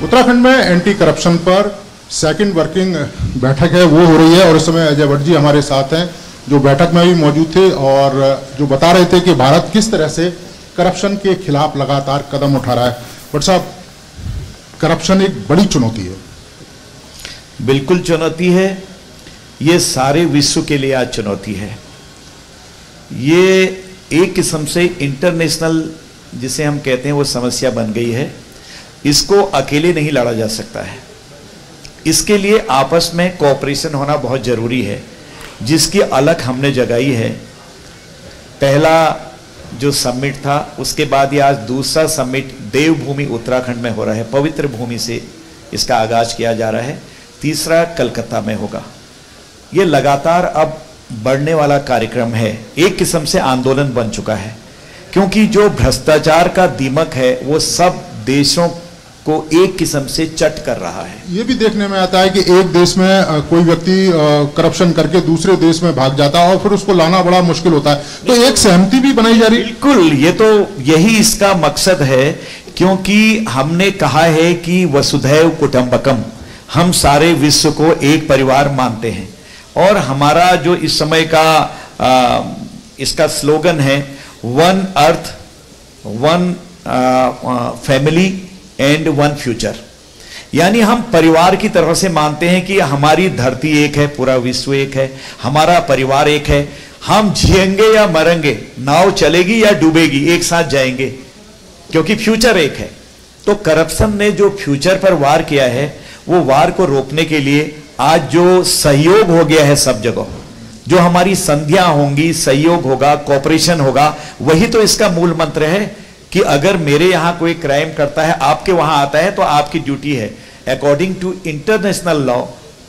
उत्तराखंड में anti corruption पर second working बैठक है वो हो रही है और इस समय अजय भट्ट जी हमारे साथ हैं जो बैठक में भी मौजूद थे और जो बता रहे थे कि भारत किस तरह से करप्शन के खिलाफ लगातार कदम उठा रहा है। भट्ट साहब, करप्शन एक बड़ी चुनौती है। बिल्कुल चुनौती है, ये सारे विश्व के लिए आज चुनौती है। ये एक किस्म से इंटरनेशनल जिसे हम कहते हैं वो समस्या बन गई है। इसको अकेले नहीं लड़ा जा सकता है, इसके लिए आपस में कोऑपरेशन होना बहुत जरूरी है, जिसकी अलग हमने जगाई है। पहला जो समिट था, उसके बाद ये आज दूसरा समिट देवभूमि उत्तराखंड में हो रहा है। पवित्र भूमि से इसका आगाज किया जा रहा है। तीसरा कलकत्ता में होगा। ये लगातार अब बढ़ने वाला कार्यक्रम है, एक किस्म से आंदोलन बन चुका है, क्योंकि जो भ्रष्टाचार का दीमक है वो सब देशों को एक किस्म से चट कर रहा है। ये भी देखने में आता है कि एक देश में कोई व्यक्ति करप्शन करके दूसरे देश में भाग जाता है और फिर उसको लाना बड़ा मुश्किल होता है, तो एक सहमति भी बनाई जा रही है। बिल्कुल, ये तो यही इसका मकसद है, क्योंकि हमने कहा है कि वसुधैव कुटुंबकम, हम सारे विश्व को एक परिवार मानते हैं। और हमारा जो इस समय का इसका स्लोगन है, one earth, one family and one future. यानी हम परिवार की तरह से मानते हैं कि हमारी धरती एक है, पूरा विश्व एक है, हमारा परिवार एक है। हम जिएंगे या मरेंगे, नाव चलेगी या डूबेगी, एक साथ जाएंगे, क्योंकि फ्यूचर एक है। तो करप्शन ने जो फ्यूचर पर वार किया है, वो वार को रोकने के लिए आज जो सहयोग हो गया है सब जगह, जो हमारी संधियां होंगी, सहयोग होगा, कोऑपरेशन होगा, वही तो इसका मूल मंत्र है कि अगर मेरे यहां कोई क्राइम करता है, आपके वहां आता है, तो आपकी ड्यूटी है अकॉर्डिंग टू इंटरनेशनल लॉ,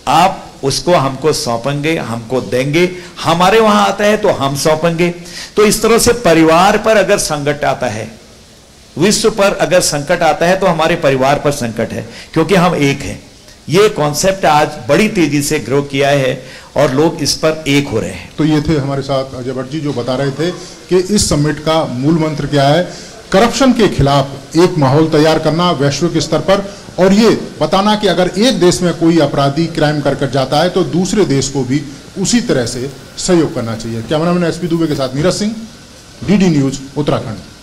आप उसको हमको सौंपेंगे, हमको देंगे। हमारे वहां आता है तो हम सौंपेंगे। तो इस तरह से परिवार पर अगर संकट आता है, विश्व पर अगर संकट आता है, तो हमारे परिवार पर संकट है, क्योंकि हम एक हैं। ये कॉन्सेप्ट आज बड़ी तेजी से ग्रो किया है और लोग इस पर एक हो रहे हैं। तो ये थे हमारे साथ अजय भट्ट जी जो बता रहे थे कि इस समिट का मूल मंत्र क्या है, करप्शन के खिलाफ एक माहौल तैयार करना वैश्विक स्तर पर, और ये बताना कि अगर एक देश में कोई अपराधी क्राइम कर जाता है तो दूसरे देश को भी उसी तरह से सहयोग करना चाहिए। कैमरामैन एसपी दुबे के साथ नीरज सिंह, डीडी न्यूज उत्तराखंड।